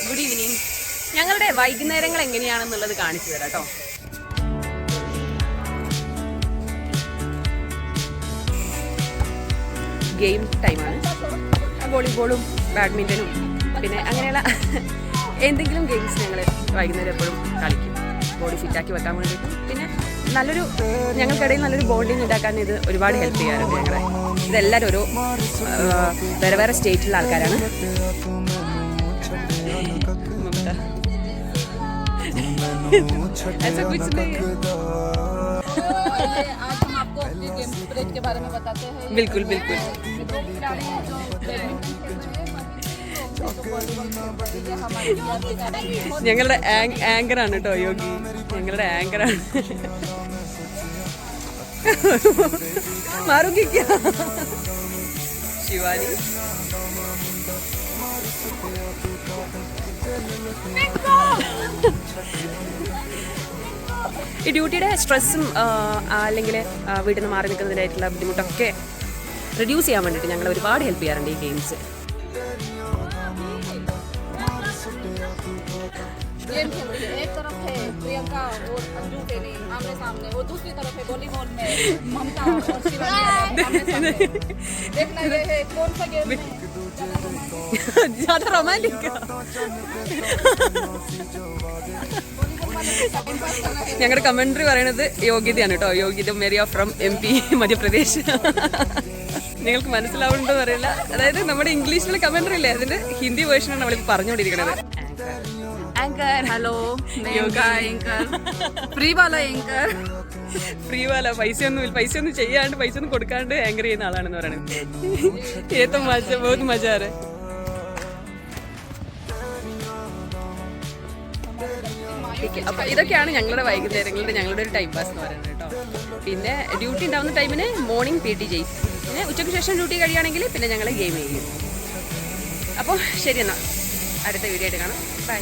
Good evening. ഞങ്ങളുടെ വൈകുന്നേരങ്ങൾ എങ്ങനെയാണെന്നുള്ളത് കാണിച്ചു തരാം കേട്ടോ. ഗെയിം ടൈമാണ്. വോളിബോളും ബാഡ്മിൻ്റനും പിന്നെ അങ്ങനെയുള്ള എന്തെങ്കിലും ഗെയിംസ് ഞങ്ങൾ വൈകുന്നേരം എപ്പോഴും കളിക്കും, ബോഡി ഫിറ്റാക്കി വെക്കാൻ വേണ്ടിയിട്ടും. പിന്നെ നല്ലൊരു ഞങ്ങൾക്കിടയിൽ നല്ലൊരു ബോണ്ടിങ് ഉണ്ടാക്കാൻ ഇത് ഒരുപാട് ഹെൽപ്പ് ചെയ്യാറുണ്ട്. ഞങ്ങളെ ഇതെല്ലാവരും ഓരോ വേറെ വേറെ സ്റ്റേറ്റിലുള്ള ആൾക്കാരാണ്. बिल्कुल बिल्कुल. ഞങ്ങളുടെ ആങ്കറാണ് കേട്ടോ യോഗി, ഞങ്ങളുടെ ആങ്കറാണ്. മാറുകിക്ക ശിവാനി. ഈ ഡ്യൂട്ടിയുടെ സ്ട്രെസ്സും അല്ലെങ്കിൽ വീട്ടിൽ നിന്ന് മാറി നിൽക്കുന്നതിനായിട്ടുള്ള ബുദ്ധിമുട്ടൊക്കെ റിഡ്യൂസ് ചെയ്യാൻ വേണ്ടിയിട്ട് ഞങ്ങൾ ഒരുപാട് ഹെൽപ്പ് ചെയ്യാറുണ്ട് ഈ ഗെയിംസ്. गेम खेल रही है, एक तरफ है प्रियंका और अंजू बेनी आमने सामने, वो दूसरी तरफ है वॉलीबॉल में ममता और शिवानी आमने सामने. देखना ये है कौन सा गेम है ज़्यादा रोमांटिक. ഞങ്ങളുടെ കമൻട്രി പറയണത് യോഗ്യതയാണ് കേട്ടോ. യോഗ്യത മേരിയ ഫ്രം MP മധ്യപ്രദേശ്. നിങ്ങൾക്ക് മനസ്സിലാവുന്നുണ്ടോ അറിയില്ല. അതായത് നമ്മുടെ ഇംഗ്ലീഷിലുള്ള കമൻട്രി ഇല്ലേ, അതിന്റെ ഹിന്ദി വേർഷനാണ് നമ്മളിപ്പോൾ പറഞ്ഞുകൊണ്ടിരിക്കുന്നത്. Anchor hello yoga anchor free वाला एंकर ഫ്രീ വാല പൈസയൊന്നും ചെയ്യാണ്ട് പൈസയൊന്നും കൊടുക്കാണ്ട് ആങ്കർ ചെയ്യുന്ന ആളാണെന്ന് പറയുന്നത്. ഏറ്റവും മജ ബഹുത് മജാറ്. അപ്പൊ ഇതൊക്കെയാണ് ഞങ്ങളുടെ വൈകുന്നേരങ്ങളുടെ ഞങ്ങളുടെ ഒരു ടൈം പാസ് എന്ന് പറയുന്നത് കേട്ടോ. പിന്നെ ഡ്യൂട്ടി ഉണ്ടാവുന്ന ടൈമിന് മോർണിംഗ് PT ചെയ്യും, പിന്നെ ഉച്ചയ്ക്ക് ശേഷം ഡ്യൂട്ടി കഴിയുകയാണെങ്കിൽ പിന്നെ ഞങ്ങൾ ഗെയിം ചെയ്യും. അപ്പോൾ ശരി, എന്നാൽ അടുത്ത വീഡിയോ ആയിട്ട് കാണാം. ബൈ.